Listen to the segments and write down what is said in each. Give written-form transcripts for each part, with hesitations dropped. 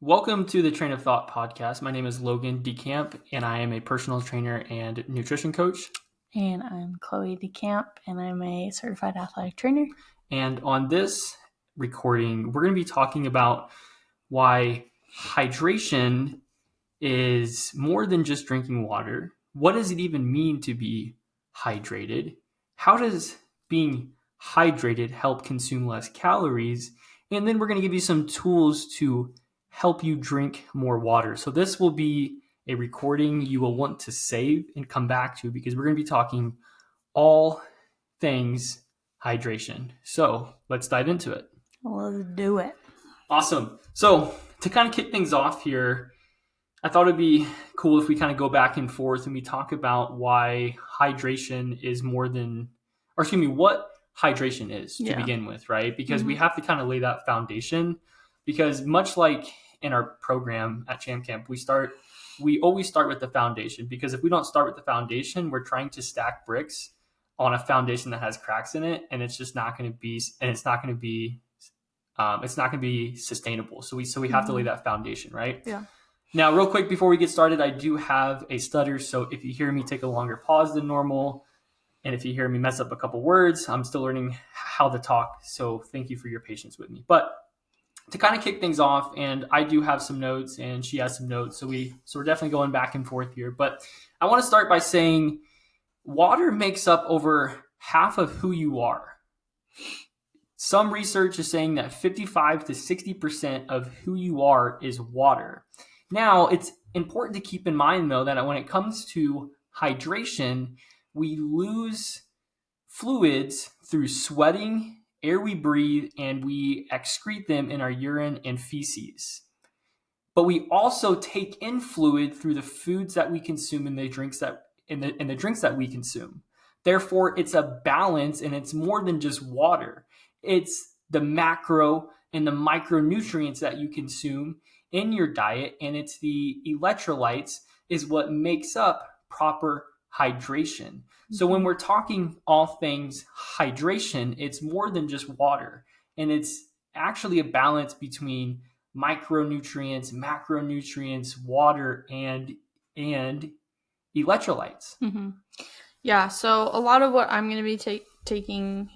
Welcome to the Train of Thought podcast. My name is Logan DeCamp, and I am a personal trainer and nutrition coach. And I'm Chloe DeCamp, and I'm a certified athletic trainer. And on this recording, we're going to be talking about why hydration is more than just drinking water. What does it even mean to be hydrated? How does being hydrated help consume less calories? And then we're going to give you some tools to help you drink more water. So this will be a recording you will want to save and come back to because we're going to be talking all things hydration. So let's dive into it. Let's do it. Awesome. So to kind of kick things off here, I thought it'd be cool if we kind of go back and forth and we talk about why hydration is more than, or excuse me, what hydration is to begin with, right? Because we have to kind of lay that foundation. Because much like in our program at Champ Camp, we always start with the foundation. Because if we don't start with the foundation, we're trying to stack bricks on a foundation that has cracks in it, and it's just not going to be, and it's not going to be sustainable. So we have to lay that foundation, right? Yeah. Now, real quick before we get started, I do have a stutter. So if you hear me take a longer pause than normal, and if you hear me mess up a couple words, I'm still learning how to talk. So thank you for your patience with me. But to kind of kick things off, and I do have some notes and she has some notes. So we're definitely going back and forth here. But I want to start by saying water makes up over half of who you are. Some research is saying that 55 to 60% of who you are is water. Now, it's important to keep in mind, though, that when it comes to hydration, we lose fluids through sweating, air we breathe, and we excrete them in our urine and feces. But we also take in fluid through the foods that we consume and the drinks that we consume. Therefore, it's a balance, and it's more than just water. It's the macro and the micronutrients that you consume in your diet, and it's the electrolytes is what makes up proper hydration. So when we're talking all things hydration, it's more than just water, and it's actually a balance between micronutrients, macronutrients, water, and electrolytes. Mm-hmm. Yeah, so a lot of what I'm going to be taking,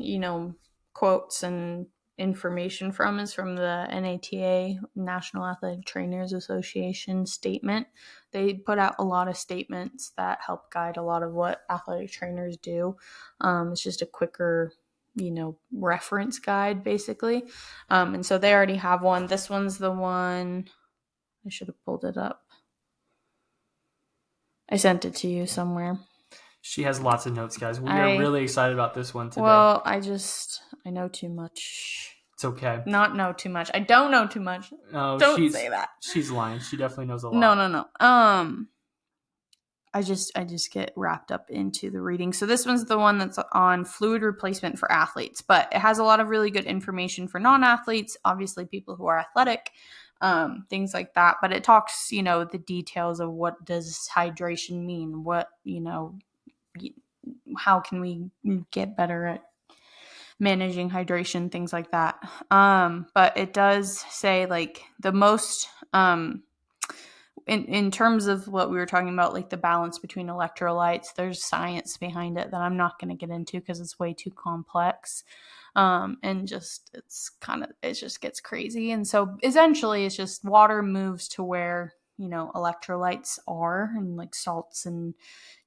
quotes and information from is from the NATA, National Athletic Trainers Association statement. They put out a lot of statements that help guide a lot of what athletic trainers do. It's just a quicker, reference guide, basically. And so they already have one. This one's the one, I should have pulled it up. I sent it to you somewhere. She has lots of notes, guys. We are really excited about this one today. Well, I know too much. It's okay. Not know too much. I don't know too much. No, don't say that. She's lying. She definitely knows a lot. No. I just get wrapped up into the reading. So this one's the one that's on fluid replacement for athletes, but it has a lot of really good information for non-athletes, obviously people who are athletic, things like that. But it talks, the details of what does hydration mean? What, how can we get better at managing hydration, things like that. But it does say like the most, in terms of what we were talking about, like the balance between electrolytes, there's science behind it that I'm not going to get into because it's way too complex. And just, it just gets crazy. And so essentially it's just water moves to where, electrolytes are, and like salts and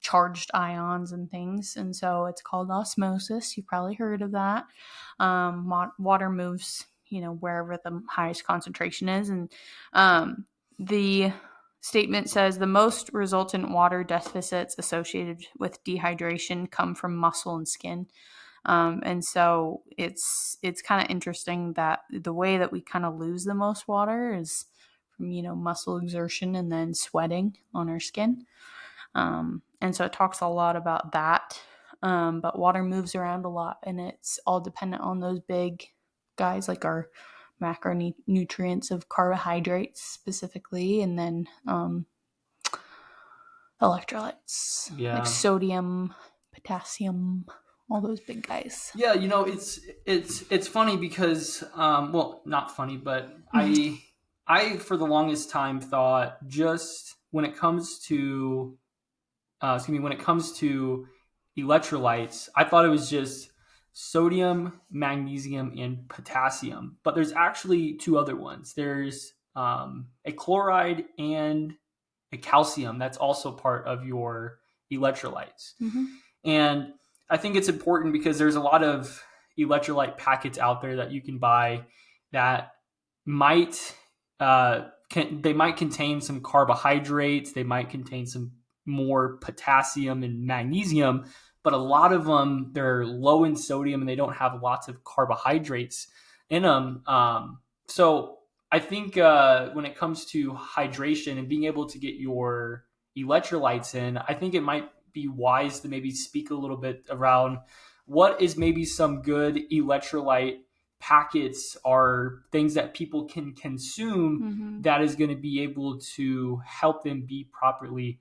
charged ions and things. And so it's called osmosis. You've probably heard of that. Water moves, wherever the highest concentration is. And the statement says the most resultant water deficits associated with dehydration come from muscle and skin. And so it's kind of interesting that the way that we kind of lose the most water is from, muscle exertion and then sweating on our skin. And so it talks a lot about that. But water moves around a lot, and it's all dependent on those big guys like our macronutrients of carbohydrates specifically, and then electrolytes like sodium, potassium, all those big guys. Yeah, it's funny because well, not funny, but I I for the longest time thought just when it comes to when it comes to electrolytes, I thought it was just sodium, magnesium, and potassium. But there's actually two other ones. There's a chloride and a calcium that's also part of your electrolytes. Mm-hmm. And I think it's important because there's a lot of electrolyte packets out there that you can buy that might they might contain some carbohydrates, they might contain some more potassium and magnesium, but a lot of them they're low in sodium and they don't have lots of carbohydrates in them. So I think when it comes to hydration and being able to get your electrolytes in, I think it might be wise to maybe speak a little bit around what is maybe some good electrolyte packets or things that people can consume Mm-hmm. that is going to be able to help them be properly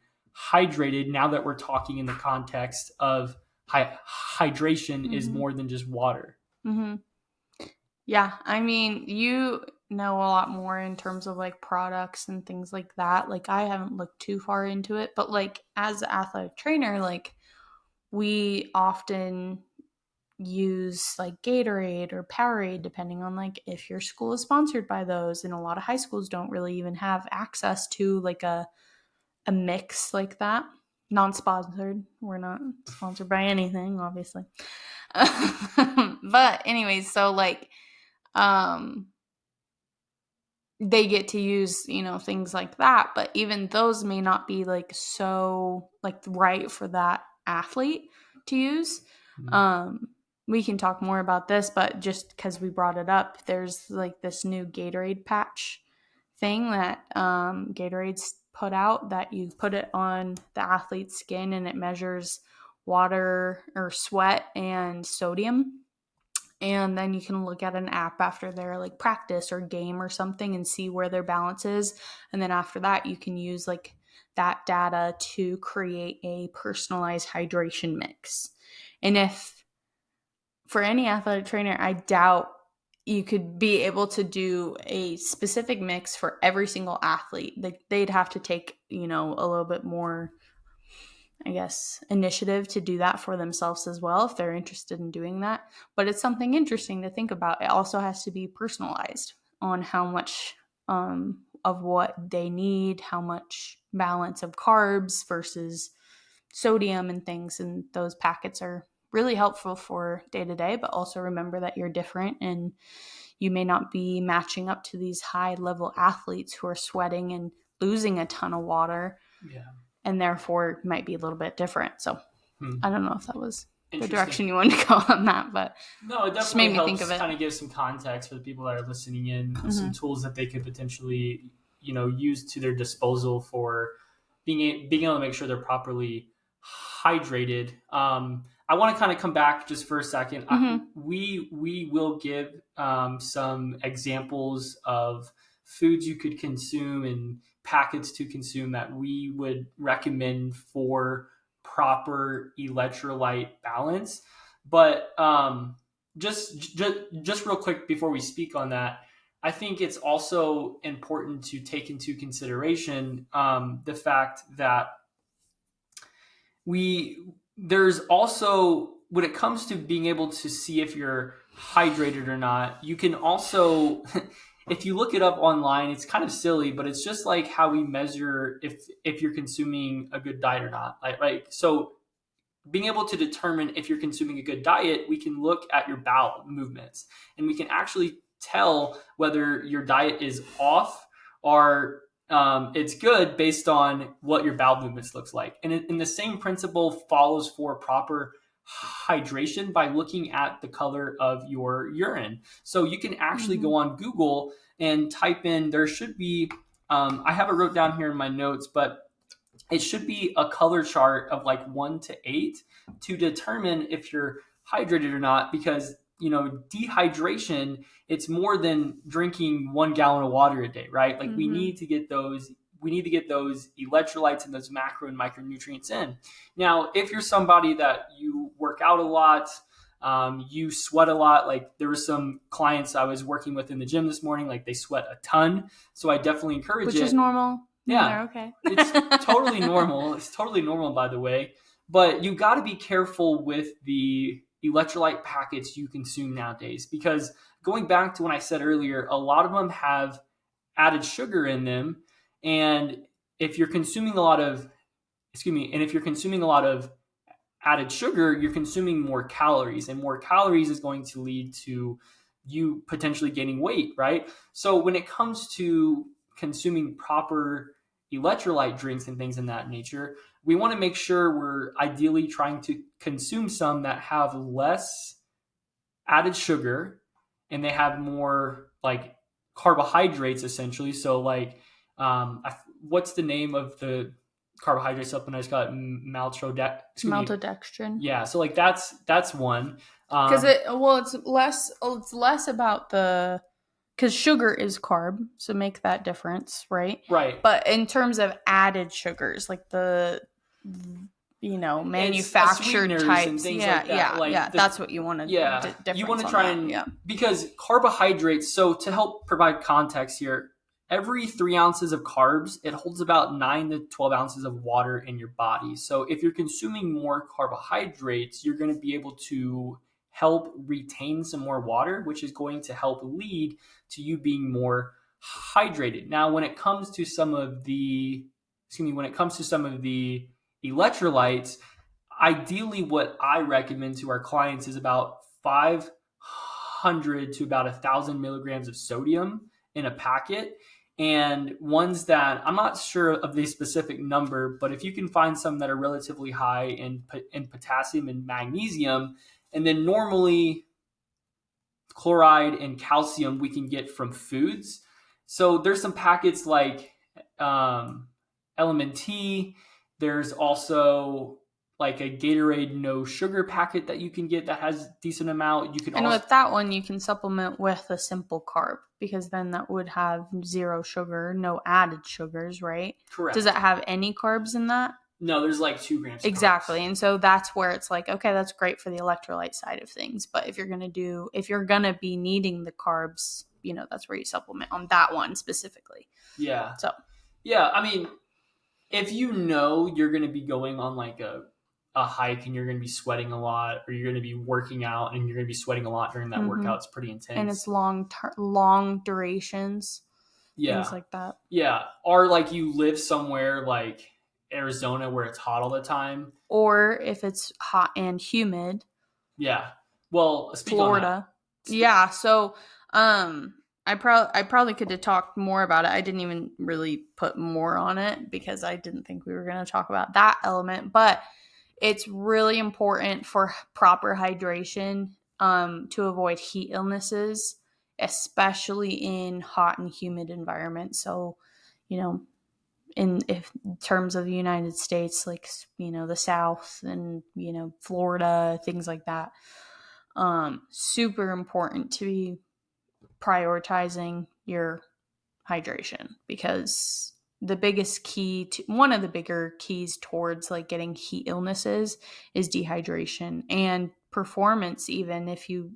hydrated now that we're talking in the context of hydration is Mm-hmm. more than just water. Mm-hmm. Yeah, I mean, you know a lot more in terms of like products and things like that. Like I haven't looked too far into it, but like as an athletic trainer, like we often use like Gatorade or Powerade depending on like if your school is sponsored by those, and a lot of high schools don't really even have access to like a mix like that. Non-sponsored. We're not sponsored by anything, obviously. But anyways, so like um they get to use, things like that, but even those may not be like so like right for that athlete to use. Mm-hmm. um we can talk more about this, but just because we brought it up, there's like this new Gatorade patch thing that Gatorade's put out, that you put it on the athlete's skin and it measures water or sweat and sodium, and then you can look at an app after their like practice or game or something and see where their balance is, and then after that you can use like that data to create a personalized hydration mix. And if for any athletic trainer, I doubt you could be able to do a specific mix for every single athlete. They'd have to take, a little bit more, I guess, initiative to do that for themselves as well if they're interested in doing that. But it's something interesting to think about. It also has to be personalized on how much of what they need, how much balance of carbs versus sodium and things. And those packets are really helpful for day to day, but also remember that you're different and you may not be matching up to these high level athletes who are sweating and losing a ton of water. Yeah. And therefore might be a little bit different. So I don't know if that was the direction you wanted to go on that, but no, it just made definitely me think helps of it. kind of give some context for the people that are listening in, Mm-hmm. some tools that they could potentially, use to their disposal for being able to make sure they're properly hydrated. I want to kind of come back just for a second. Mm-hmm. We will give some examples of foods you could consume and packets to consume that we would recommend for proper electrolyte balance. But just real quick before we speak on that, I think it's also important to take into consideration the fact that there's also, when it comes to being able to see if you're hydrated or not, you can also if you look it up online, it's kind of silly, but it's just like how we measure if you're consuming a good diet or not. Like so being able to determine if you're consuming a good diet, we can look at your bowel movements and we can actually tell whether your diet is off or it's good based on what your bowel movements looks like. And the same principle follows for proper hydration by looking at the color of your urine. So you can actually Mm-hmm. go on Google and type in, there should be, I have it wrote down here in my notes, but it should be a color chart of like 1 to 8 to determine if you're hydrated or not, because dehydration, it's more than drinking 1 gallon of water a day, right? Like we Mm-hmm. need to get those electrolytes and those macro and micronutrients in. Now if you're somebody that you work out a lot, You sweat a lot. Like there were some clients I was working with in the gym this morning, like they sweat a ton. So I definitely encourage Which it. is normal. Yeah, They're okay. it's totally normal. It's totally normal, by the way. But you got to be careful with the electrolyte packets you consume nowadays, because going back to when I said earlier, a lot of them have added sugar in them. And if you're consuming a lot of, and if you're consuming a lot of added sugar, you're consuming more calories, and more calories is going to lead to you potentially gaining weight, right? So when it comes to consuming proper electrolyte drinks and things in that nature, we want to make sure we're ideally trying to consume some that have less added sugar and they have more like carbohydrates essentially. So like, what's the name of the carbohydrate supplement I just got? Maltodextrin. Yeah, so like that's one. Because it's less about the, because sugar is carb, so make that difference, right? Right. But in terms of added sugars, like the manufactured types, and things like that. Like that's what you want to you want to try because carbohydrates. So to help provide context here, every 3 ounces of carbs, it holds about 9 to 12 ounces of water in your body. So if you're consuming more carbohydrates, you're going to be able to help retain some more water, which is going to help lead to you being more hydrated. Now, when it comes to some of the electrolytes, ideally what I recommend to our clients is about 500 to about 1,000 milligrams of sodium in a packet. And ones that I'm not sure of the specific number, but if you can find some that are relatively high in potassium and magnesium, and then normally chloride and calcium we can get from foods. So there's some packets like LMNT. There's also like a Gatorade no sugar packet that you can get that has decent amount. You can with that one you can supplement with a simple carb, because then that would have 0 sugar, no added sugars, right? Correct. Does it have any carbs in that? No, there's like 2 grams. Exactly. And so that's where it's like, okay, that's great for the electrolyte side of things. But if you're going to be needing the carbs, that's where you supplement on that one specifically. Yeah. So, yeah, I mean, if you're going to be going on like a hike and you're going to be sweating a lot, or you're going to be working out and you're going to be sweating a lot during that workout, it's pretty intense. And it's long durations. Yeah. Things like that. Yeah. Or like you live somewhere like Arizona where it's hot all the time, or if it's hot and humid. Yeah. Well, Florida. Yeah. So, I probably could have talked more about it. I didn't even really put more on it because I didn't think we were going to talk about that element, but it's really important for proper hydration, to avoid heat illnesses, especially in hot and humid environments. So, in terms of the United States, like, the South and, Florida, things like that. Super important to be prioritizing your hydration, because one of the bigger keys towards like getting heat illnesses is dehydration and performance. Even if you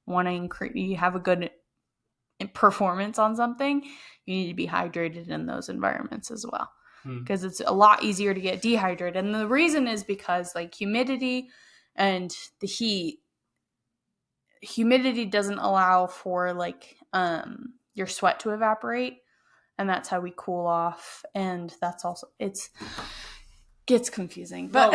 want to you have a good performance on something, you need to be hydrated in those environments as well, because it's a lot easier to get dehydrated. And the reason is because like humidity and the humidity doesn't allow for like your sweat to evaporate, and that's how we cool off. And that's also, gets confusing, but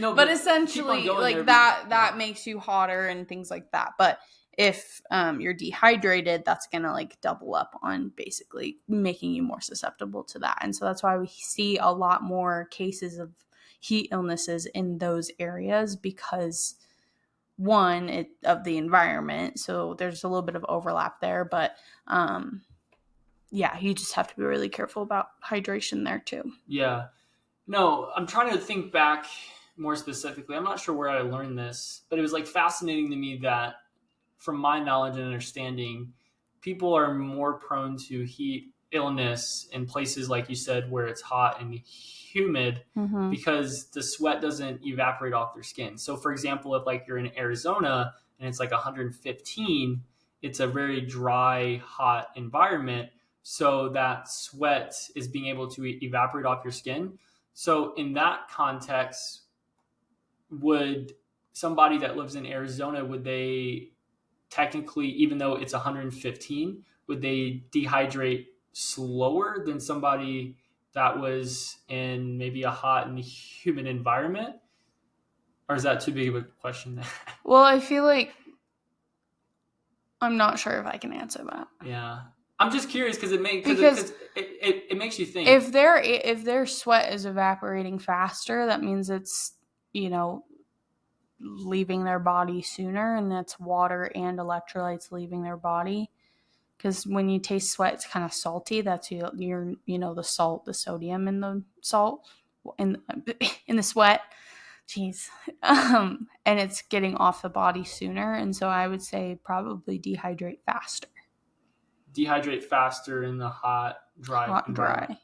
but essentially like that makes you hotter and things like that. But if you're dehydrated, that's gonna like double up on basically making you more susceptible to that. And so that's why we see a lot more cases of heat illnesses in those areas, because of the environment. So there's a little bit of overlap there, but you just have to be really careful about hydration there too. Yeah. No, I'm trying to think back more specifically. I'm not sure where I learned this, but it was like fascinating to me that from my knowledge and understanding, people are more prone to heat illness in places like you said where it's hot and humid Mm-hmm. because the sweat doesn't evaporate off their skin. So for example, if like you're in Arizona and it's like 115, it's a very dry, hot environment. So that sweat is being able to evaporate off your skin. So in that context, would somebody that lives in Arizona, would they technically, even though it's 115, would they dehydrate slower than somebody that was in maybe a hot and humid environment? Or is that too big of a question? Well, I feel like I'm not sure if I can answer that. Yeah. I'm just curious because it makes you think. If their sweat is evaporating faster, that means it's, leaving their body sooner, and that's water and electrolytes leaving their body. Because when you taste sweat, it's kind of salty. That's the salt, the sodium in the salt, in the sweat. Jeez. And it's getting off the body sooner. And so I would say probably dehydrate faster. Dehydrate faster in the hot, dry environment.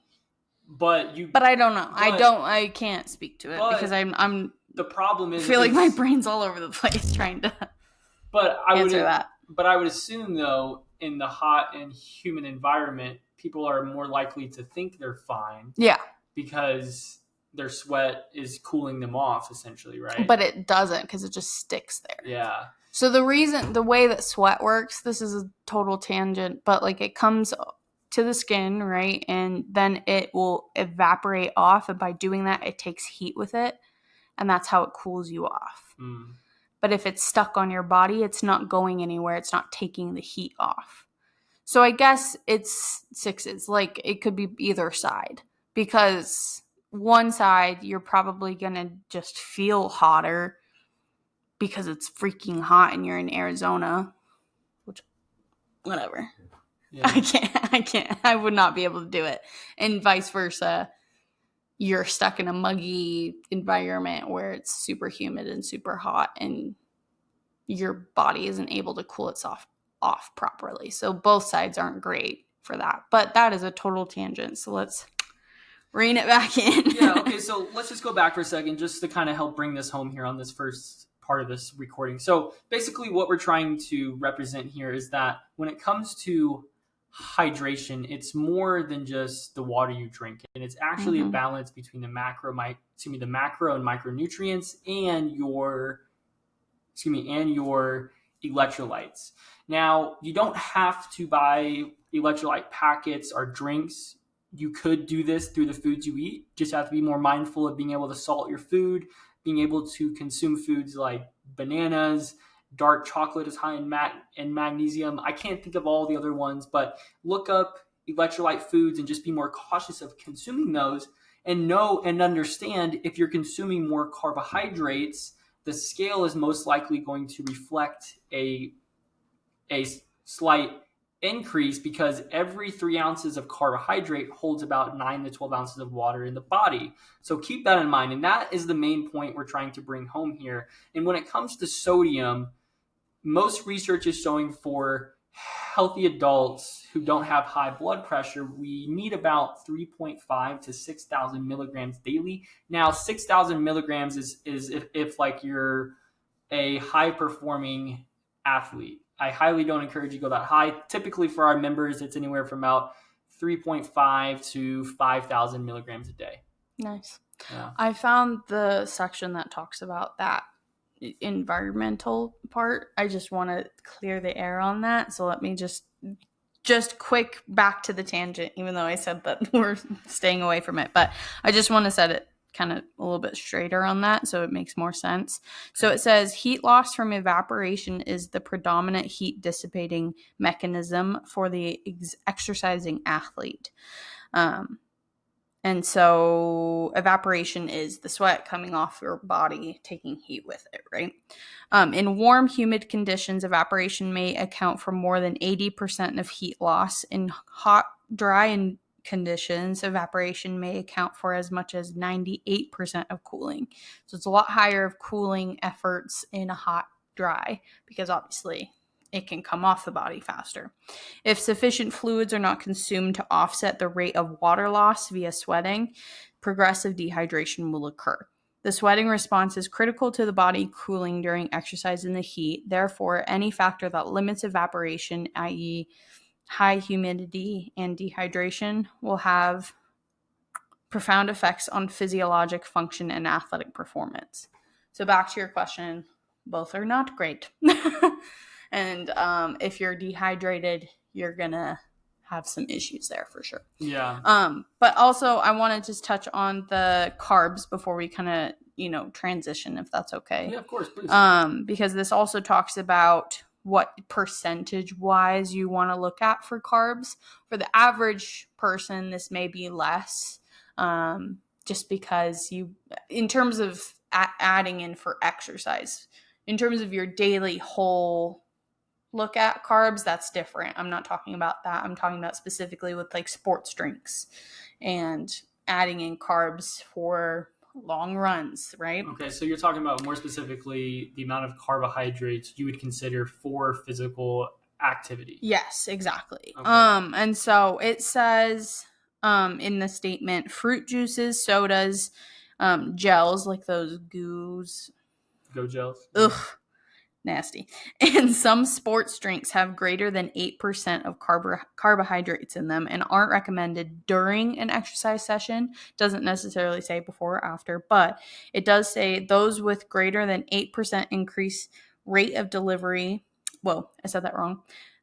But I don't know. I can't speak to it because I'm the problem is I feel like my brain's all over the place trying to answer that. But I would assume though, in the hot and humid environment, people are more likely to think they're fine. Yeah. Because their sweat is cooling them off, essentially, right? But it doesn't, because it just sticks there. Yeah. So the way that sweat works, this is a total tangent, but like it comes to the skin, right? And then it will evaporate off. And by doing that, it takes heat with it. And that's how it cools you off. Mm. But if it's stuck on your body, it's not going anywhere. It's not taking the heat off. So I guess it's sixes. Like it could be either side, because one side you're probably going to just feel hotter because it's freaking hot and you're in Arizona, which, whatever. Yeah. I can't. I would not be able to do it. And vice versa. You're stuck in a muggy environment where it's super humid and super hot and your body isn't able to cool itself off properly. So both sides aren't great for that. But that is a total tangent. So let's rein it back in. Yeah, okay, so let's just go back for a second just to kind of help bring this home here on this first part of this recording. So basically what we're trying to represent here is that when it comes to hydration, it's more than just the water you drink, and it's actually a balance between the macro and micronutrients and your electrolytes. Now, you don't have to buy electrolyte packets or drinks. You could do this through the foods you eat. Just have to be more mindful of being able to salt your food, being able to consume foods like bananas. Dark chocolate is high in magnesium. I can't think of all the other ones, but look up electrolyte foods and just be more cautious of consuming those, and know and understand if you're consuming more carbohydrates, the scale is most likely going to reflect a slight increase, because every 3 ounces of carbohydrate holds about 9 to 12 ounces of water in the body. So keep that in mind. And that is the main point we're trying to bring home here. And when it comes to sodium, most research is showing for healthy adults who don't have high blood pressure, we need about 3.5 to 6,000 milligrams daily. Now, 6,000 milligrams is if like you're a high performing athlete. I highly don't encourage you to go that high. Typically for our members, it's anywhere from about 3.5 to 5,000 milligrams a day. Nice. Yeah. I found the section that talks about that environmental part. I just want to clear the air on that. So let me just quick back to the tangent, even though I said that we're staying away from it. But I just want to set it kind of a little bit straighter on that so it makes more sense. So it says heat loss from evaporation is the predominant heat dissipating mechanism for the exercising athlete. And so evaporation is the sweat coming off your body, taking heat with it, right? In warm, humid conditions, evaporation may account for more than 80% of heat loss. In hot, dry conditions, evaporation may account for as much as 98% of cooling. So it's a lot higher of cooling efforts in a hot, dry, because obviously it can come off the body faster. If sufficient fluids are not consumed to offset the rate of water loss via sweating, progressive dehydration will occur. The sweating response is critical to the body cooling during exercise in the heat. Therefore, any factor that limits evaporation, i.e., high humidity and dehydration, will have profound effects on physiologic function and athletic performance. So back to your question, both are not great. And if you're dehydrated, you're going to have some issues there for sure. Yeah. But also I want to just touch on the carbs before we kind of, transition, if that's okay. Yeah, of course, please. Because this also talks about what percentage wise you want to look at for carbs. For the average person, this may be less, just because in terms of adding in for exercise, in terms of your daily whole look at carbs, that's different. I'm not talking about that. I'm talking about specifically with like sports drinks and adding in carbs for long runs, right? Okay, so you're talking about more specifically the amount of carbohydrates you would consider for physical activity. Yes, exactly. Okay. And so it says in the statement, fruit juices, sodas, gels, like those goos. Go gels. Ugh, nasty. And some sports drinks have greater than 8% of carbohydrates in them and aren't recommended during an exercise session. Doesn't necessarily say before or after, but it does say those with greater than 8% increase rate of delivery. Whoa, I said that wrong.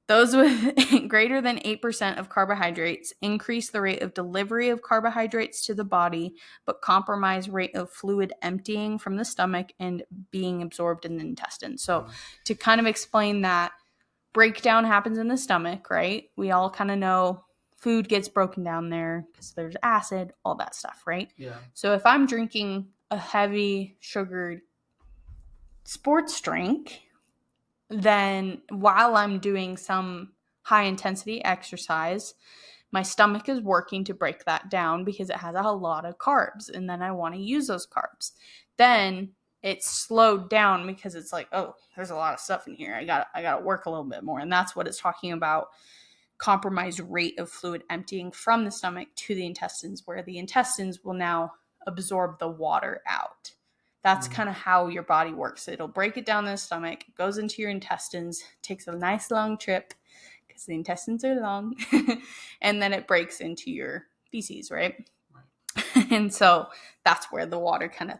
Those with greater than 8% of carbohydrates increase the rate of delivery of carbohydrates to the body, but compromise rate of fluid emptying from the stomach and being absorbed in the intestine. So to kind of explain that, breakdown happens in the stomach, right? We all kind of know food gets broken down there because there's acid, all that stuff, right? Yeah. So if I'm drinking a heavy sugared sports drink, then while I'm doing some high intensity exercise, my stomach is working to break that down because it has a lot of carbs, and then I want to use those carbs. Then it's slowed down because it's like, oh, there's a lot of stuff in here. I got to work a little bit more. And that's what it's talking about, compromised rate of fluid emptying from the stomach to the intestines, where the intestines will now absorb the water out. That's kind of how your body works. It'll break it down in the stomach, it goes into your intestines, takes a nice long trip because the intestines are long, and then it breaks into your feces, right? And so that's where the water kind of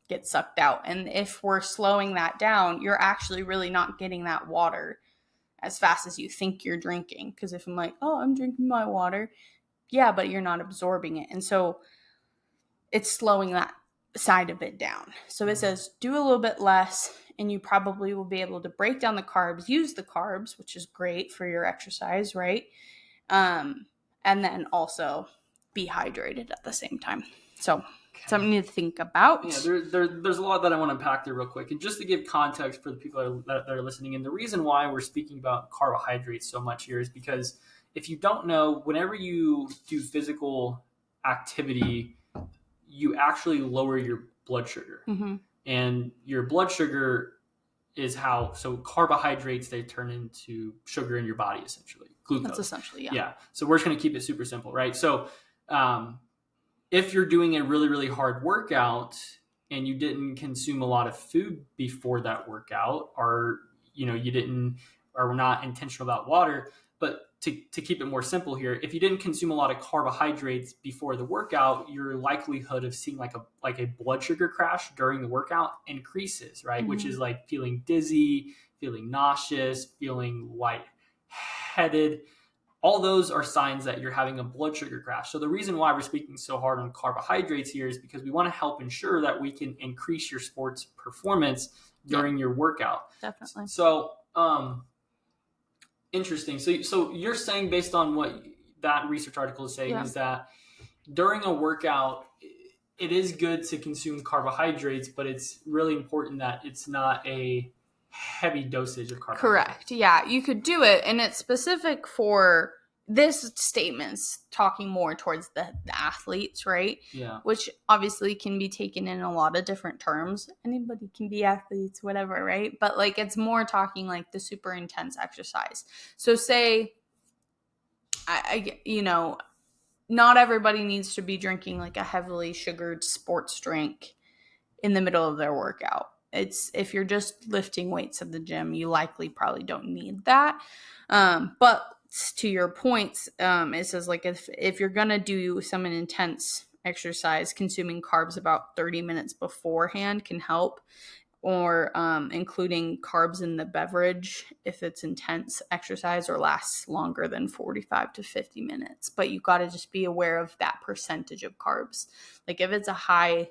gets sucked out. And if we're slowing that down, you're actually really not getting that water as fast as you think you're drinking. Because if I'm like, oh, I'm drinking my water, yeah, but you're not absorbing it. And so it's slowing that side of it down. So it says do a little bit less, and you probably will be able to break down the carbs, use the carbs, which is great for your exercise, right? And then also be hydrated at the same time. So something to think about. Yeah, there's a lot that I want to unpack there real quick. And just to give context for the people that are listening, and the reason why we're speaking about carbohydrates so much here is because if you don't know, whenever you do physical activity, you actually lower your blood sugar. Mm-hmm. And your blood sugar is so carbohydrates, they turn into sugar in your body, essentially. Glucose. That's essentially, yeah. Yeah. So we're just going to keep it super simple, right? So if you're doing a really, really hard workout and you didn't consume a lot of food before that workout, or, were not intentional about water, but to keep it more simple here, if you didn't consume a lot of carbohydrates before the workout, your likelihood of seeing like a blood sugar crash during the workout increases, right? Mm-hmm. Which is like feeling dizzy, feeling nauseous, feeling lightheaded. All those are signs that you're having a blood sugar crash. So the reason why we're speaking so hard on carbohydrates here is because we want to help ensure that we can increase your sports performance during your workout. Definitely. So, interesting. So you're saying, based on what that research article is saying, is that during a workout, it is good to consume carbohydrates, but it's really important that it's not a heavy dosage of carbohydrates. Correct. Yeah, you could do it, and it's specific for this statement's talking more towards the athletes, right? Yeah. Which obviously can be taken in a lot of different terms. Anybody can be athletes, whatever, right? But like it's more talking like the super intense exercise. So say not everybody needs to be drinking like a heavily sugared sports drink in the middle of their workout. It's if you're just lifting weights at the gym, you likely probably don't need that. But to your points, it says like if you're gonna do some intense exercise, consuming carbs about 30 minutes beforehand can help, or including carbs in the beverage if it's intense exercise or lasts longer than 45 to 50 minutes. But you got to just be aware of that percentage of carbs. Like if it's a high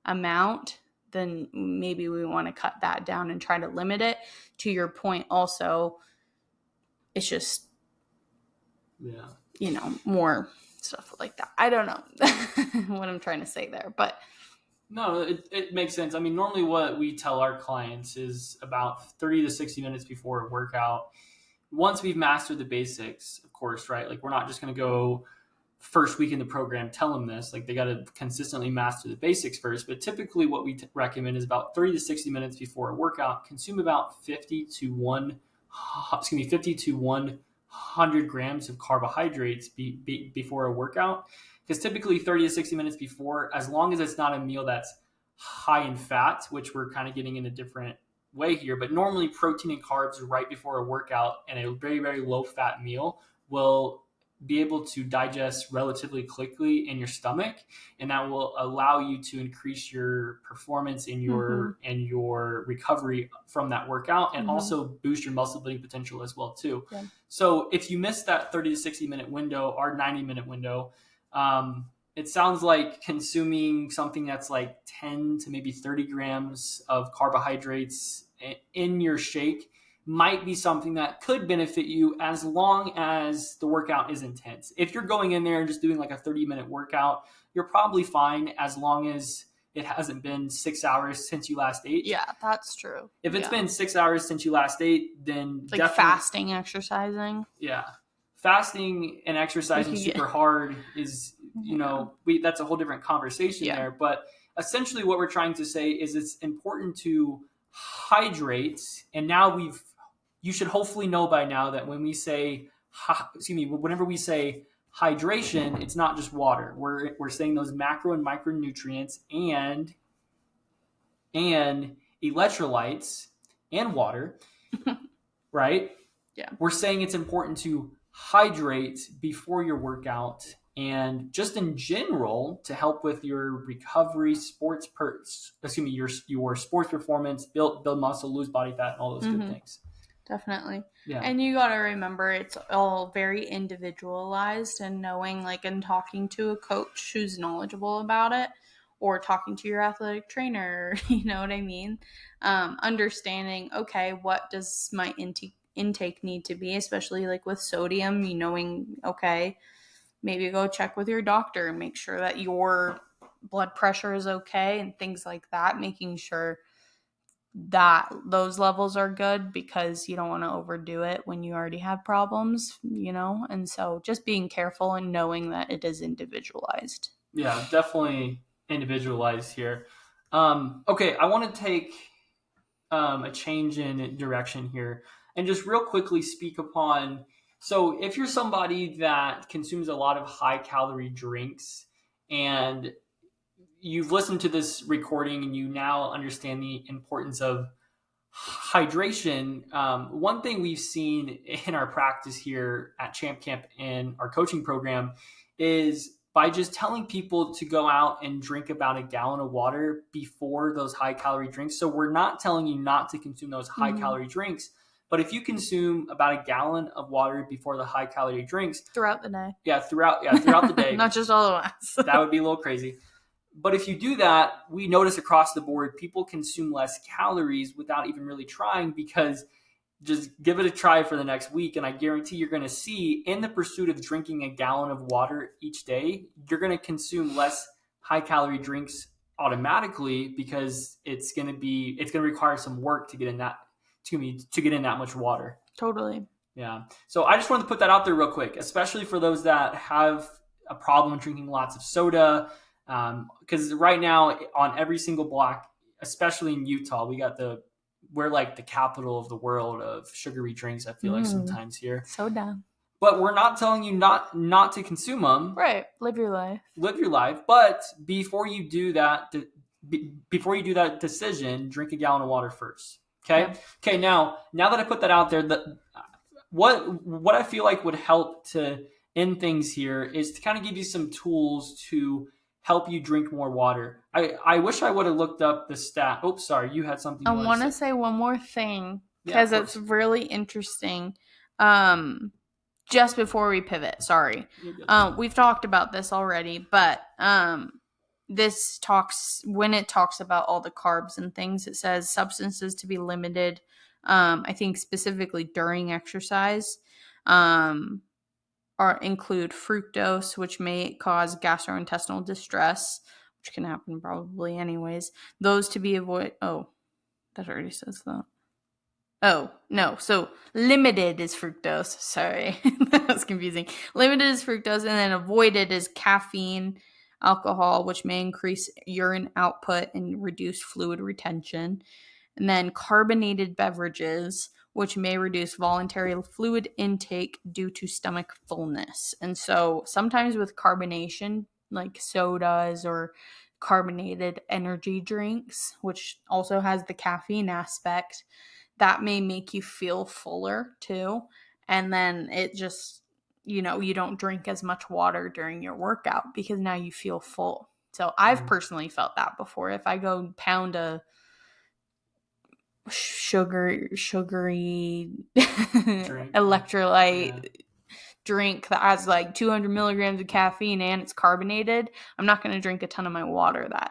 amount, then maybe we want to cut that down and try to limit it. To your point also, it's just, more stuff like that. I don't know what I'm trying to say there, but no, it makes sense. I mean, normally what we tell our clients is about 30 to 60 minutes before a workout. Once we've mastered the basics, of course, right? Like we're not just going to go first week in the program tell them this. Like they got to consistently master the basics first. But typically what we recommend is about 30 to 60 minutes before a workout, consume about 50 to 100 grams of carbohydrates before a workout. Because typically 30 to 60 minutes before, as long as it's not a meal that's high in fat, which we're kind of getting in a different way here, but normally protein and carbs right before a workout and a very, very low fat meal will be able to digest relatively quickly in your stomach, and that will allow you to increase your performance in your and your recovery from that workout, and also boost your muscle building potential as well too. Yeah. So if you miss that 30 to 60 minute window or 90-minute window, it sounds like consuming something that's like 10 to maybe 30 grams of carbohydrates in your shake might be something that could benefit you as long as the workout is intense. If you're going in there and just doing like a 30-minute workout, you're probably fine as long as it hasn't been 6 hours since you last ate. Yeah, that's true. If it's been 6 hours since you last ate, then like fasting, exercising. Yeah. Fasting and exercising super hard is, that's a whole different conversation there. But essentially what we're trying to say is it's important to hydrate. And now you should hopefully know by now that when we say, whenever we say hydration, it's not just water. We're saying those macro and micronutrients and electrolytes and water, right? Yeah. We're saying it's important to hydrate before your workout and just in general to help with your recovery, your sports performance, build muscle, lose body fat, and all those good things. Definitely. Yeah. And you got to remember it's all very individualized, and knowing and talking to a coach who's knowledgeable about it, or talking to your athletic trainer, you know what I mean? Understanding, okay, what does my intake need to be, especially with sodium, knowing, okay, maybe go check with your doctor and make sure that your blood pressure is okay and things like that, making sure that those levels are good, because you don't want to overdo it when you already have problems, and so just being careful and knowing that it is individualized. Yeah, definitely individualized here. Okay, I want to take a change in direction here and just real quickly speak upon, so if you're somebody that consumes a lot of high calorie drinks and you've listened to this recording and you now understand the importance of hydration, one thing we've seen in our practice here at Champ Camp in our coaching program is by just telling people to go out and drink about a gallon of water before those high calorie drinks. So we're not telling you not to consume those high calorie drinks, but if you consume about a gallon of water before the high calorie drinks throughout the day, throughout the day, not just all at once, that would be a little crazy. But if you do that, we notice across the board, people consume less calories without even really trying, because just give it a try for the next week. And I guarantee you're going to see, in the pursuit of drinking a gallon of water each day, you're going to consume less high calorie drinks automatically, because it's going to require some work to get in that, to get in that much water. Totally. Yeah. So I just wanted to put that out there real quick, especially for those that have a problem drinking lots of soda. Because right now, on every single block, especially in Utah, we're like the capital of the world of sugary drinks. I feel like sometimes here, Soda. but we're not telling you not to consume them. Right. Live your life. Live your life, but before you do that decision, drink a gallon of water first. Okay. Yeah. Okay. Now that I put that out there, what I feel like would help to end things here is to kind of give you some tools to help you drink more water. I wish I would have looked up the stat. Oh, sorry, you had something I you want wanted to to say. say one more thing Yeah, of because it's course. really interesting. Just before we pivot, sorry. You're good. We've talked about this already, but this talks when it talks about all the carbs and things, it says substances to be limited. I think specifically during exercise, are include fructose, which may cause gastrointestinal distress, which can happen probably anyways. Those to be avoid. Oh, that already says that. Oh, no. So limited is fructose. Sorry. That was confusing. Limited is fructose, and then avoided is caffeine, alcohol, which may increase urine output and reduce fluid retention. And then carbonated beverages, which may reduce voluntary fluid intake due to stomach fullness. And so sometimes with carbonation, like sodas or carbonated energy drinks, which also has the caffeine aspect, that may make you feel fuller too. And then it just, you don't drink as much water during your workout because now you feel full. So I've personally felt that before. If I go pound a sugary electrolyte drink that has like 200 milligrams of caffeine and it's carbonated, I'm not going to drink a ton of my water that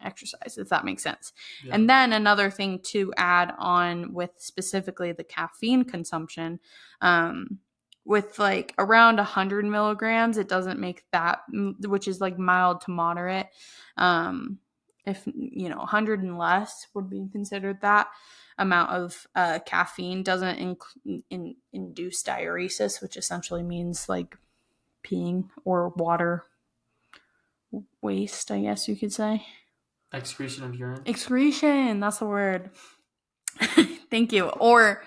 exercise, if that makes sense. Yeah. And then another thing to add on with specifically the caffeine consumption, with like around 100 milligrams, it doesn't make that, which is like mild to moderate. If 100 and less would be considered that amount of caffeine doesn't induce diuresis, which essentially means like peeing or water waste, I guess you could say. Excretion of urine. Excretion, that's the word. Thank you. Or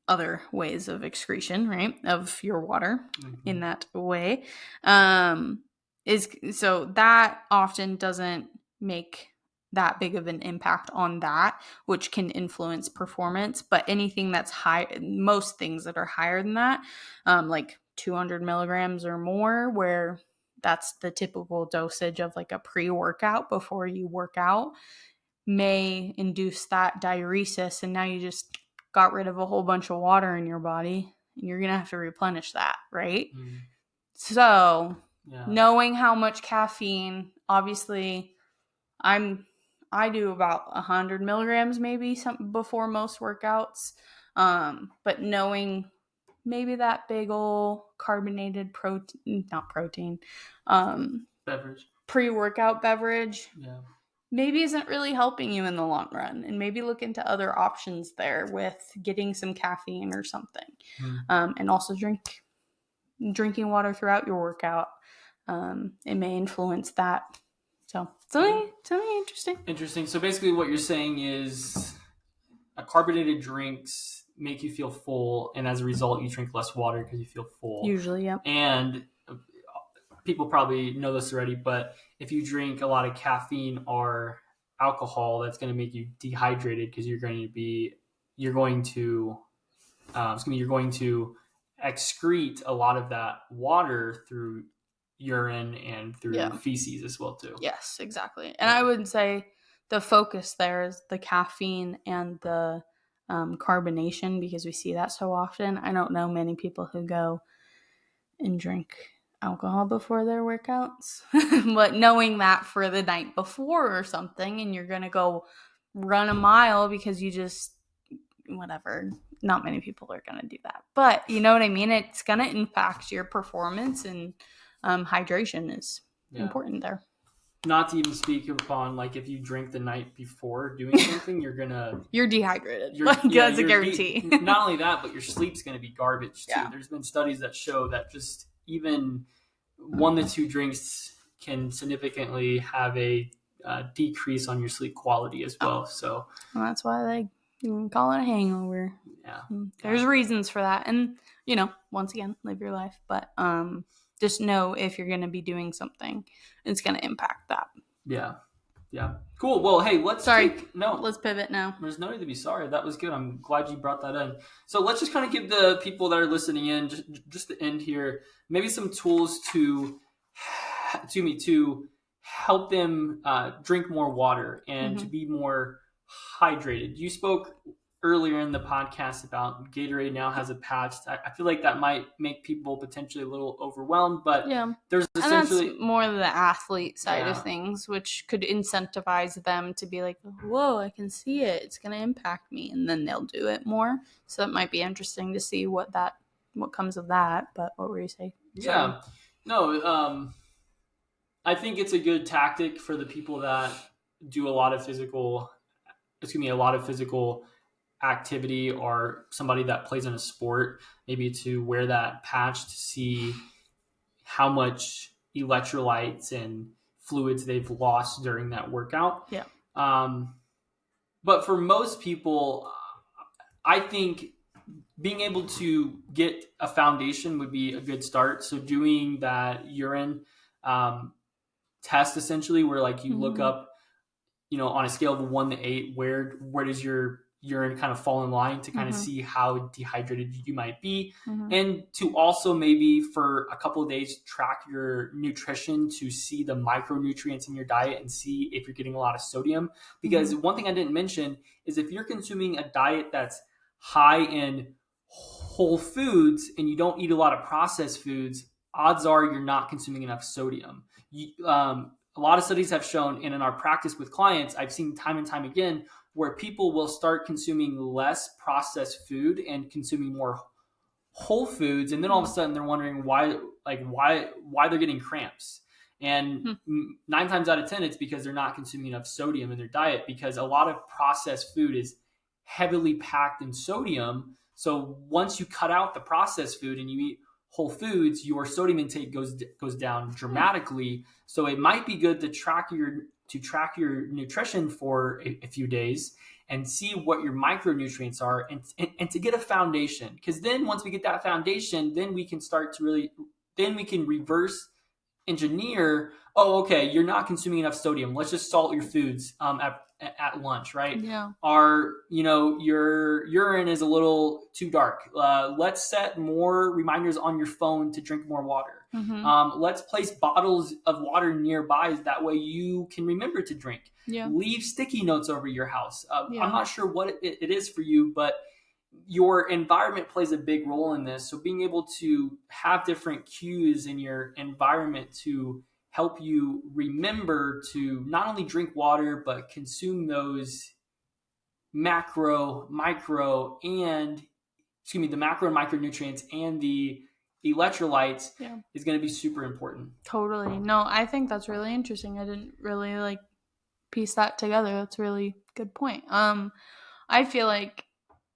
other ways of excretion, right, of your water in that way. So that often doesn't make that big of an impact on that, which can influence performance. But anything that's high, most things that are higher than that, like 200 milligrams or more, where that's the typical dosage of like a pre-workout before you work out, may induce that diuresis. And now you just got rid of a whole bunch of water in your body. And you're going to have to replenish that, right? So knowing how much caffeine, obviously I do about 100 milligrams maybe before most workouts. But knowing maybe that big old carbonated beverage, pre-workout beverage, maybe isn't really helping you in the long run, and maybe look into other options there with getting some caffeine or something. And also drinking water throughout your workout. It may influence that. So something interesting. So basically what you're saying is carbonated drinks make you feel full, and as a result you drink less water because you feel full. Usually, yeah. And people probably know this already, but if you drink a lot of caffeine or alcohol, that's going to make you dehydrated because you're going to excrete a lot of that water through urine and through feces as well too. Yes, exactly. And I would say the focus there is the caffeine and the carbonation, because we see that so often. I don't know many people who go and drink alcohol before their workouts, but knowing that for the night before or something, and you're gonna go run a mile because you just whatever, not many people are gonna do that, but you know what I mean, it's gonna impact your performance, and hydration is important there. not to even speak upon like if you drink the night before doing something, you're dehydrated. That's a guarantee. Not only that, but your sleep's gonna be garbage too. Yeah. There's been studies that show that just even 1 to 2 drinks can significantly have a decrease on your sleep quality as well. So that's why they call it a hangover. Yeah. There's reasons for that, and once again, live your life, but just know if you're going to be doing something, it's going to impact that. Yeah. Cool. Well, hey, let's pivot now. There's no need to be sorry. That was good. I'm glad you brought that in. So let's just kind of give the people that are listening in, just to end here, maybe some tools to help them drink more water and to be more hydrated. You spoke earlier in the podcast about Gatorade now has a patch. I feel like that might make people potentially a little overwhelmed, but there's essentially... And that's more the athlete side of things, which could incentivize them to be like, whoa, I can see it. It's going to impact me. And then they'll do it more. So that might be interesting to see what comes of that. But what were you saying? Yeah. No, I think it's a good tactic for the people that do a lot of physical activity, or somebody that plays in a sport, maybe to wear that patch to see how much electrolytes and fluids they've lost during that workout. Yeah. But for most people, I think being able to get a foundation would be a good start. So doing that urine test, essentially, where like you look up, on a scale of 1 to 8, where does your urine kind of fall in line to kind of see how dehydrated you might be, and to also maybe for a couple of days track your nutrition to see the micronutrients in your diet and see if you're getting a lot of sodium. Because one thing I didn't mention is if you're consuming a diet that's high in whole foods and you don't eat a lot of processed foods, odds are you're not consuming enough sodium. A lot of studies have shown, and in our practice with clients, I've seen time and time again, where people will start consuming less processed food and consuming more whole foods, and then all of a sudden they're wondering why they're getting cramps. And 9 times out of 10, it's because they're not consuming enough sodium in their diet, because a lot of processed food is heavily packed in sodium. So once you cut out the processed food and you eat whole foods, your sodium intake goes down dramatically. So it might be good to track your nutrition for a few days and see what your micronutrients are, and to get a foundation. Because then once we get that foundation, then we can start to reverse engineer. Oh, okay, you're not consuming enough sodium. Let's just salt your foods at lunch, right? Yeah. Or your urine is a little too dark. Let's set more reminders on your phone to drink more water. Let's place bottles of water nearby, that way you can remember to drink. Leave sticky notes over your house. I'm not sure what it is for you, but your environment plays a big role in this. So being able to have different cues in your environment to help you remember to not only drink water, but consume those the macro and micronutrients and the electrolytes is going to be super important. Totally. No, I think that's really interesting. I didn't really piece that together. That's a really good point. I feel like,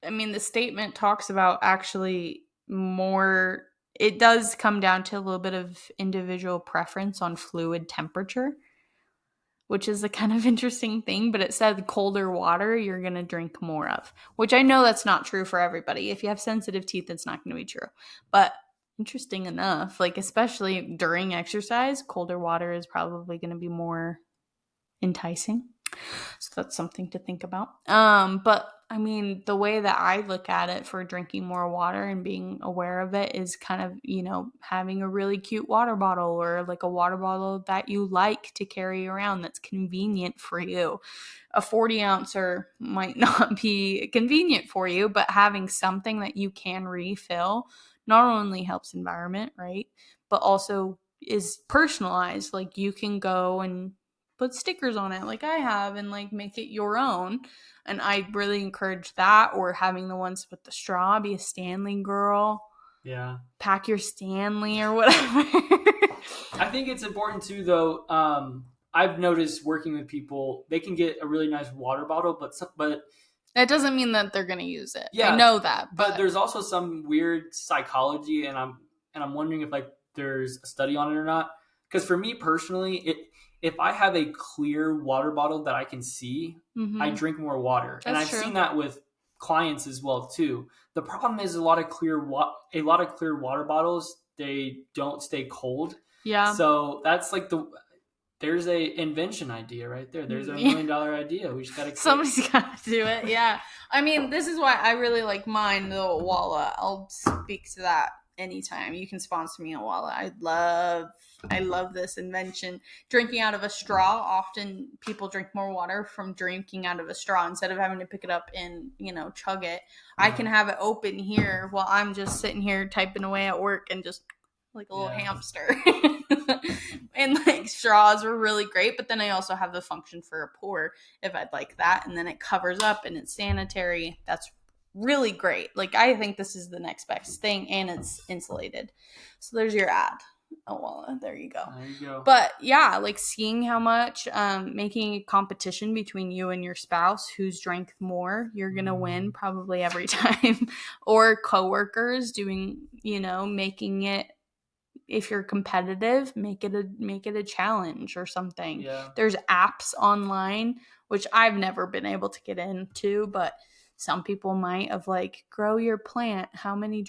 the statement talks about actually more, it does come down to a little bit of individual preference on fluid temperature, which is a kind of interesting thing, but it said colder water you're going to drink more of, which I know that's not true for everybody. If you have sensitive teeth, it's not going to be true. But interesting enough, especially during exercise, colder water is probably going to be more enticing. So that's something to think about. But the way that I look at it for drinking more water and being aware of it is kind of, having a really cute water bottle, or a water bottle that you like to carry around that's convenient for you. A 40 ouncer might not be convenient for you, but having something that you can refill not only helps environment, right? But also is personalized. You can go and put stickers on it like I have and make it your own. And I really encourage that, or having the ones with the straw. Be a Stanley girl. Yeah. Pack your Stanley or whatever. I think it's important too, though. I've noticed working with people, they can get a really nice water bottle, but That doesn't mean that they're going to use it. yeah, I know that, but there's also some weird psychology, and I'm wondering if like there's a study on it or not. Because for me personally, if I have a clear water bottle that I can see, I drink more water, and I've seen that with clients as well too. The problem is a lot of clear water bottles, they don't stay cold. Yeah. So that's like there's a invention idea right there. There's $1 million idea. We just got to somebody's got to do it. Yeah. I mean, this is why I really like mine, the Walla. I'll speak to that anytime. You can sponsor me a Walla. I love this invention. Drinking out of a straw. Often people drink more water from drinking out of a straw instead of having to pick it up and, chug it. I can have it open here while I'm just sitting here typing away at work and just like a little hamster. And like straws were really great, but then I also have the function for a pour if I'd like that, and then it covers up and it's sanitary. That's really great. Like, I think this is the next best thing, and it's insulated. So there's your ad. Oh, well, there you go. There you go. But yeah, like seeing how much, making a competition between you and your spouse, who's drank more, you're gonna win probably every time. Or coworkers doing, making it. If you're competitive, make it a challenge or something. Yeah. There's apps online, which I've never been able to get into, but some people might, of like, grow your plant. How many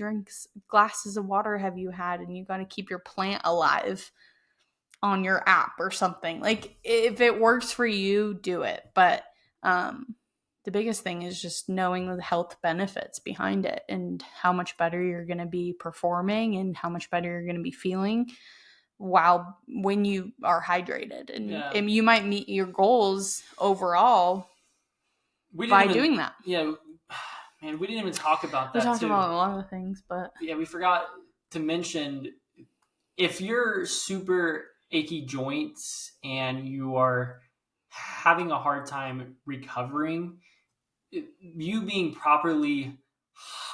glasses of water have you had? And you got to keep your plant alive on your app or something. Like, if it works for you, do it. But the biggest thing is just knowing the health benefits behind it and how much better you're going to be performing and how much better you're going to be feeling when you are hydrated. And you might meet your goals overall by doing that. Yeah, man, we didn't even talk about that. We talked about a lot of things, but yeah, we forgot to mention, if you're super achy joints and you are having a hard time recovering, you being properly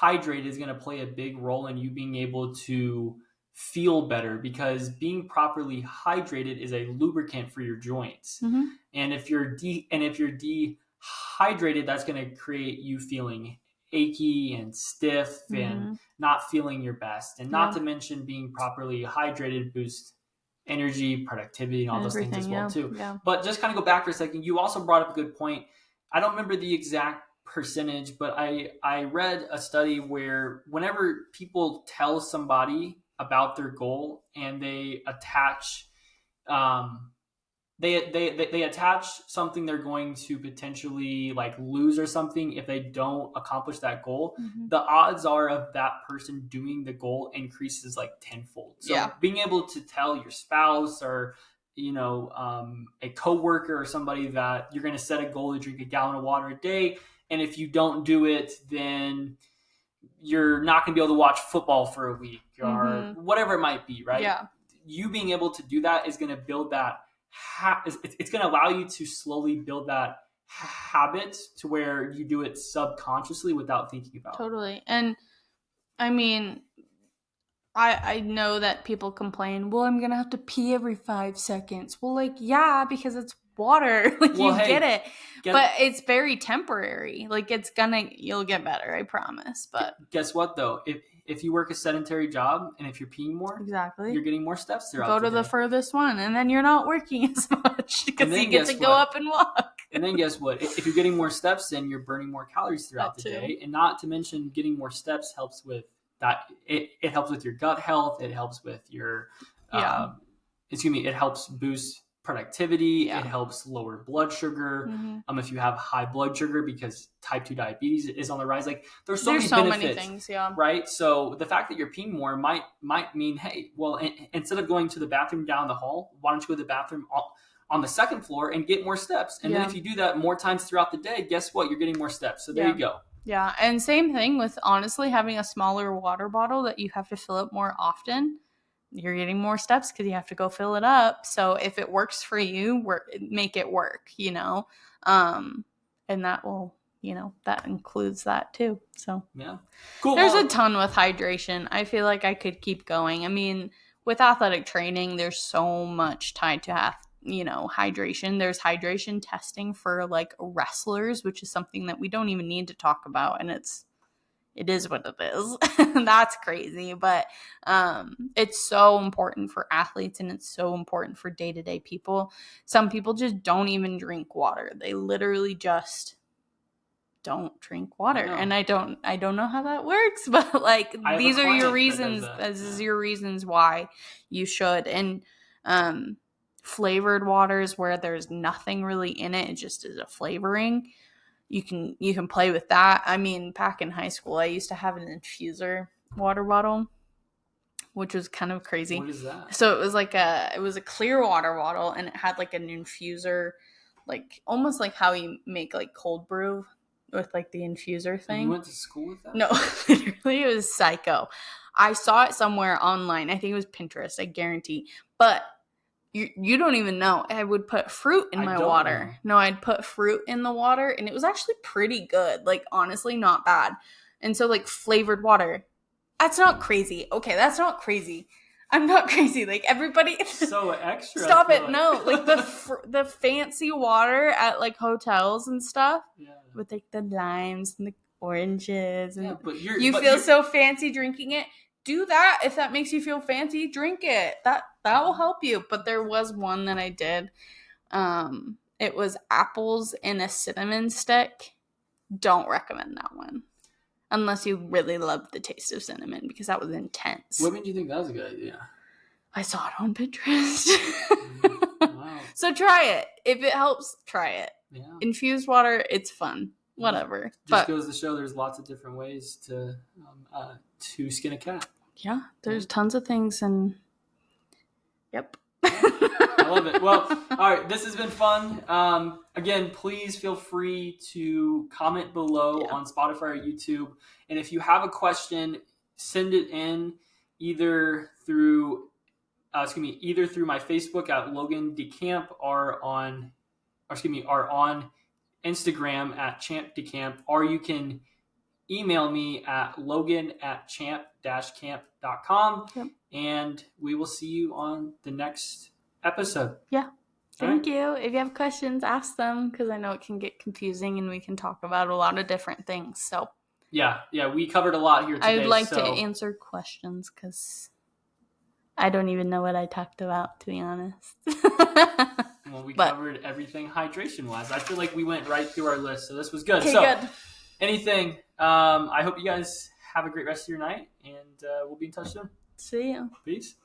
hydrated is going to play a big role in you being able to feel better, because being properly hydrated is a lubricant for your joints. Mm-hmm. And if you're dehydrated, that's going to create you feeling achy and stiff and not feeling your best. And not to mention, being properly hydrated boosts energy, productivity, and all those things as well too. Yeah. But just kind of go back for a second. You also brought up a good point. I don't remember the exact percentage, but I read a study where whenever people tell somebody about their goal and they attach they attach something they're going to potentially like lose or something if they don't accomplish that goal, the odds are of that person doing the goal increases like tenfold. So being able to tell your spouse or a coworker or somebody that you're going to set a goal to drink a gallon of water a day, and if you don't do it, then you're not going to be able to watch football for a week or whatever it might be, right? Yeah. You being able to do that is going to build that. It's going to allow you to slowly build that habit to where you do it subconsciously without thinking about it. Totally. And I mean, I know that people complain, well, I'm going to have to pee every 5 seconds. Well, like, yeah, because it's water. Like, get it. But it's very temporary. Like, you'll get better, I promise. But guess what, though? If you work a sedentary job and if you're peeing more, you're getting more steps throughout the day. Go to the furthest one, and then you're not working as much because you get to go up and walk. And then guess what? If you're getting more steps in, you're burning more calories throughout the day. And not to mention, getting more steps helps with that. It helps with your gut health. It helps with your, it helps boost productivity. It helps lower blood sugar. If you have high blood sugar, because type 2 diabetes is on the rise. Like, there's so many things, right? So the fact that you're peeing more might mean, hey, well, instead of going to the bathroom down the hall, why don't you go to the bathroom on the second floor and get more steps? And then if you do that more times throughout the day, guess what? You're getting more steps. So there you go. Yeah. And same thing with, honestly, having a smaller water bottle that you have to fill up more often. You're getting more steps because you have to go fill it up. So if it works for you, make it work, and that will, that includes that too. So yeah, cool. There's a ton with hydration. I feel like I could keep going. I mean, with athletic training, there's so much tied to hydration. There's hydration testing for like wrestlers, which is something that we don't even need to talk about. And it is what it is. That's crazy. But it's so important for athletes, and it's so important for day-to-day people. Some people just don't even drink water. They literally just don't drink water. And I don't know how that works, but like these are your reasons. This is your reasons why you should. And flavored waters where there's nothing really in it, it just is a flavoring. You can play with that. I mean, back in high school, I used to have an infuser water bottle, which was kind of crazy. What is that? So it was a clear water bottle, and it had like an infuser, like almost like how you make like cold brew with like the infuser thing. And you went to school with that? No, literally, it was psycho. I saw it somewhere online. I think it was Pinterest, I guarantee. But you don't even know. I would put fruit in my water. No, I'd put fruit in the water, and it was actually pretty good. Like, honestly, not bad. And so, like, flavored water. That's not crazy. Okay, that's not crazy. I'm not crazy. Like, everybody. So extra. Stop it. Like. No, like the fancy water at like hotels and stuff. Yeah. With like the limes and the oranges, and you feel so fancy drinking it. Do that if that makes you feel fancy. Drink it. That will help you. But there was one that I did. It was apples in a cinnamon stick. Don't recommend that one. Unless you really love the taste of cinnamon, because that was intense. What made you think that was a good idea? I saw it on Pinterest. Wow. So try it. If it helps, try it. Yeah. Infused water, it's fun. Whatever. Just goes to show there's lots of different ways to skin a cat. Yeah, there's tons of things, and yep. I love it. Well, all right, this has been fun. Again, please feel free to comment below on Spotify or YouTube. And if you have a question, send it in either through my Facebook at Logan DeCamp or on Instagram at Champ DeCamp, or you can email me at logan@champ-camp.com. Yep. And we will see you on the next episode. Yeah. Thank you. If you have questions, ask them, because I know it can get confusing, and we can talk about a lot of different things. So yeah, we covered a lot here today. I would like to answer questions, because I don't even know what I talked about, to be honest. Well, we covered everything hydration-wise. I feel like we went right through our list, so this was good. Okay, good. Anything, I hope you guys have a great rest of your night, and we'll be in touch soon. See you. Peace.